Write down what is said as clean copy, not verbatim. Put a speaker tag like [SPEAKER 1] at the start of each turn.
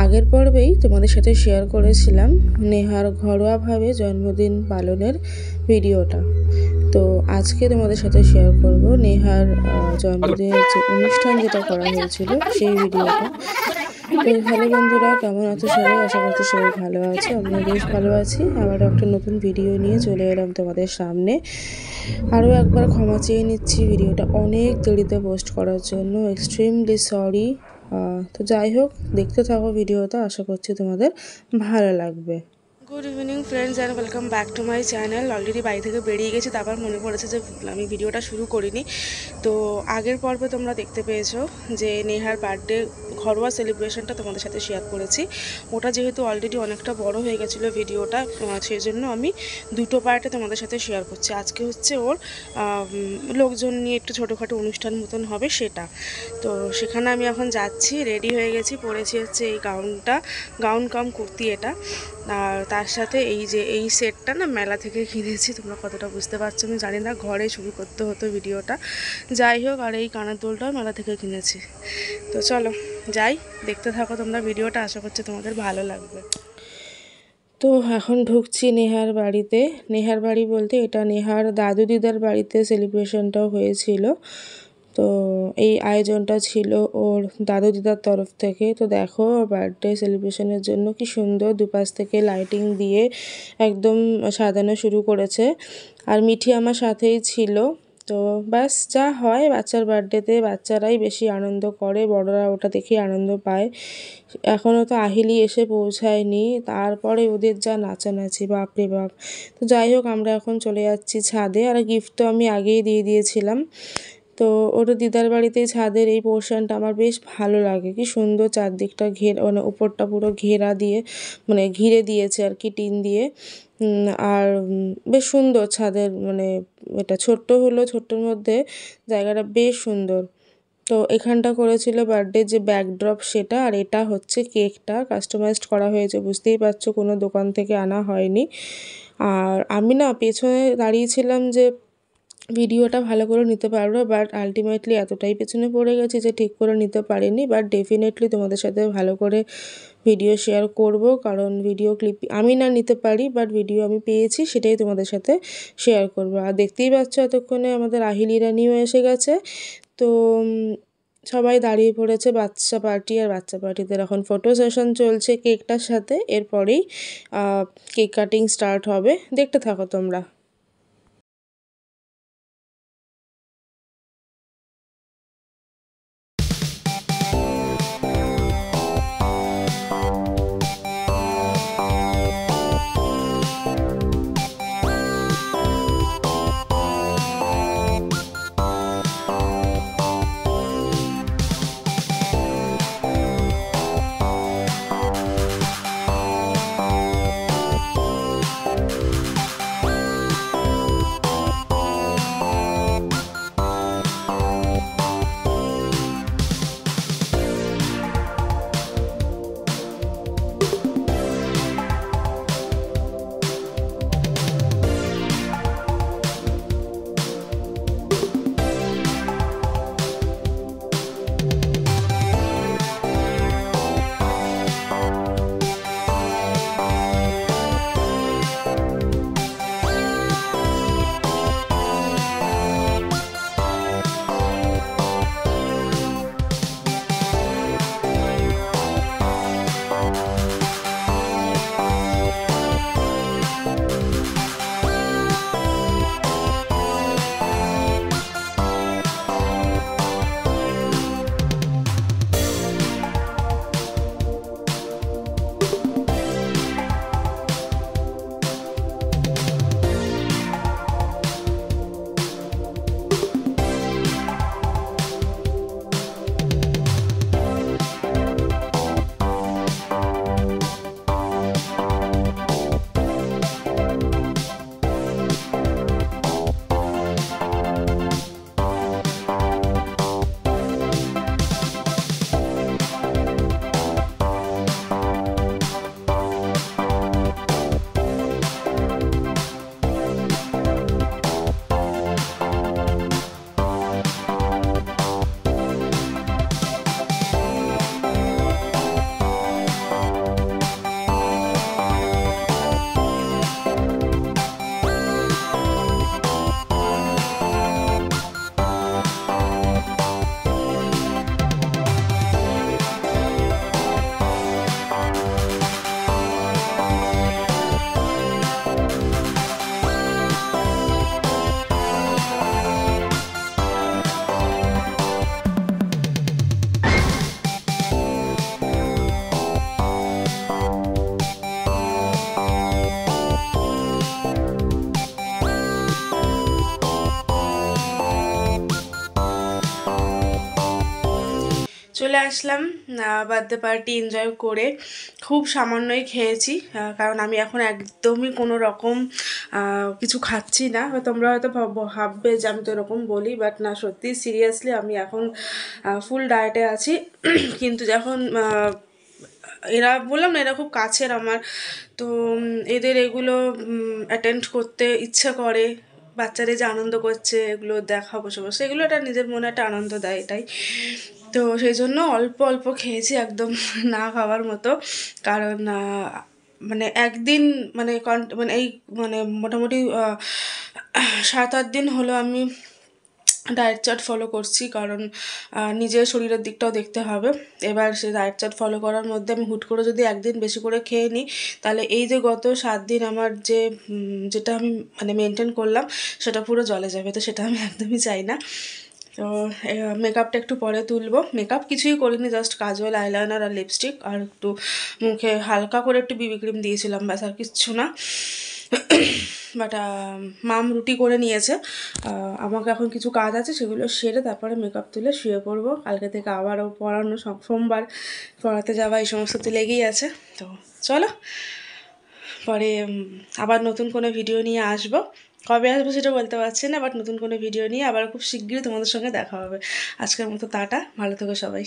[SPEAKER 1] আগের পর্বেই তোমাদের সাথে শেয়ার করেছিলাম নেহার ঘরোয়াভাবে জন্মদিন পালনের ভিডিওটা। তো আজকে তোমাদের সাথে শেয়ার করব নেহার জন্মদিনের যে অনুষ্ঠান যেটা করা হয়েছিল সেই ভিডিওটা। তো হ্যালো বন্ধুরা, কেমন আছো সবাই? আশা করছি সবাই ভালো আছো। আমিও বেশ ভালো আছি। আবার একটা নতুন ভিডিও নিয়ে চলে এলাম তোমাদের সামনে। আরও একবার ক্ষমা চেয়ে নিচ্ছি ভিডিওটা অনেক দেরিতে পোস্ট করার জন্য, এক্সট্রিমলি সরি। তো যাই হোক, দেখতে থাকো ভিডিওটা, আশা করছি তোমাদের ভালো লাগবে। Good evening friends and welcome back to my channel. Already বাড়ি থেকে বেরিয়ে গেছি, তারপর মনে পড়েছে যে আমি ভিডিওটা শুরু করিনি। তো আগের পর্বে তোমরা দেখতে পেয়েছো যে নেহার বার্থডে ঘরোয়া সেলিব্রেশনটা তোমাদের সাথে শেয়ার করেছি। ওটা যেহেতু অলরেডি অনেকটা বড় হয়ে গেছিলো ভিডিওটা, সেই জন্য আমি দুটো পার্টে তোমাদের সাথে শেয়ার করছি। আজকে হচ্ছে ওর লোকজন নিয়ে একটু ছোটোখাটো অনুষ্ঠান মতন হবে সেটা। তো সেখানে আমি এখন যাচ্ছি, রেডি হয়ে গেছি, পরেছি হচ্ছে এই গাউন কাম কুর্তি এটা। আর তার সাথে এই সেটটা না মেলা থেকে কিনেছি। তোমরা কতটা বুঝতে পারছো আমি জানি না, ঘরে শুরু করতে হতো ভিডিওটা। যাই হোক, আর এই কানের দুলটাও মেলা থেকে কিনেছি। তো চলো যাই, দেখতে থাকো তোমরা ভিডিওটা, আশা করছি তোমাদের ভালো লাগবে। তো এখন ঢুকছি নেহার বাড়িতে। নেহার বাড়ি বলতে এটা নেহার দাদু দিদার বাড়িতে সেলিব্রেশনটাও হয়েছিল। তো এই আয়োজনটা ছিল ওর দাদু দিদার তরফ থেকে। তো দেখো বার্থডে সেলিব্রেশনের জন্য কি সুন্দর দুপাশ থেকে লাইটিং দিয়ে একদম সাজানো শুরু করেছে। আর মিঠি আমার সাথেই ছিল। তো ব্যাস, যা হয় বাচ্চার বার্থডেতে, বাচ্চারাই বেশি আনন্দ করে, বড়রা ওটা দেখেই আনন্দ পায়। এখনও তো আহিলি এসে পৌঁছায়নি, তারপরে ওদের যা নাচানাচি, বাপরে বাপ। তো যাই হোক, আমরা এখন চলে যাচ্ছি ছাদে। আর গিফট তো আমি আগেই দিয়ে দিয়েছিলাম। তো ওর দিদার বাড়িতেই ছাদের এই পোর্শনটা আমার বেশ ভালো লাগে। কি সুন্দর চারদিকটা মানে উপরটা পুরো ঘেরা দিয়ে, মানে ঘিরে দিয়েছে আর কি, টিন দিয়ে। আর বেশ সুন্দর ছাদের, মানে এটা ছোট্ট হলো, ছোট্টর মধ্যে জায়গাটা বেশ সুন্দর। তো এখানটা করেছিল বার্থডে যে ব্যাকড্রপ সেটা, আর এটা হচ্ছে কেকটা কাস্টমাইজড করা হয়েছে, বুঝতেই পারছো কোনো দোকান থেকে আনা হয়নি। আর আমি না পেছনে দাঁড়িয়েছিলাম যে ভিডিওটা ভালো করে নিতে পারবো, বাট আলটিমেটলি এতটাই পেছনে পড়ে গেছি যে ঠিক করে নিতে পারিনি। বাট ডেফিনেটলি তোমাদের সাথে ভালো করে ভিডিও শেয়ার করব, কারণ ভিডিও ক্লিপ আমি না নিতে পারি, বাট ভিডিও আমি পেয়েছি, সেটাই তোমাদের সাথে শেয়ার করব। আর দেখতেই পাচ্ছ এতক্ষণে আমাদের আহিলি রানিও এসে গেছে। তো সবাই দাঁড়িয়ে পড়েছে বাচ্চা পার্টি, আর বাচ্চা পার্টিদের এখন ফটো সেশন চলছে কেকটার সাথে। এরপরেই কেক কাটিং স্টার্ট হবে, দেখতে থাকো তোমরা। চলে আসলাম বার্থডে পার্টি এনজয় করে। খুব সামান্যই খেয়েছি, কারণ আমি এখন একদমই কোনো রকম কিছু খাচ্ছি না। তোমরা হয়তো ভাববে যে আমি তো এরকম বলি, বাট না, সত্যি সিরিয়াসলি আমি এখন ফুল ডায়েটে আছি। কিন্তু যখন এরা বললাম না, এরা খুব কাছের আমার, তো এদের এগুলো অ্যাটেন্ড করতে ইচ্ছে করে। বাচ্চারা যে আনন্দ করছে এগুলো দেখা বসে বসে, এগুলো একটা নিজের মনে একটা আনন্দ দেয়, এটাই। তো সেই জন্য অল্প অল্প খেয়েছি, একদম না খাওয়ার মতো। কারণ মানে একদিন মানে মানে এই মানে মোটামুটি 7-8 দিন হলো আমি ডায়েট চার্ট ফলো করছি, কারণ নিজের শরীরের দিকটাও দেখতে হবে। এবার সেই ডায়েট চার্ট ফলো করার মধ্যে আমি হুট করে যদি একদিন বেশি করে খেয়ে নিই, তাহলে এই যে গত 7 দিন আমার যেটা আমি মানে মেনটেন করলাম সেটা পুরো জলে যাবে। তো সেটা আমি একদমই চাই না। তো মেকআপটা একটু পরে তুলবো। মেকআপ কিছুই করিনি, জাস্ট কাজল, আইলাইনার আর লিপস্টিক, আর একটু মুখে হালকা করে একটু বিবি ক্রিম দিয়েছিলাম, ব্যাস, আর কিচ্ছু না। বাট মাম রুটি করে নিয়েছে। আমাকে এখন কিছু কাজ আছে, সেগুলো সেরে তারপরে মেকআপ তুলে শুয়ে পড়বো। কালকে থেকে আবারও পড়ানো, সোমবার পড়াতে যাওয়া, এই সমস্ত তো লেগেই আছে। তো চলো, পরে আবার নতুন কোনো ভিডিও নিয়ে আসবো। কবে আসবো সেটা বলতে পারছি না, বাট নতুন কোনো ভিডিও নিয়ে আবার খুব শিগগিরই তোমাদের সঙ্গে দেখা হবে। আজকের মতো টাটা, ভালো থেকো সবাই।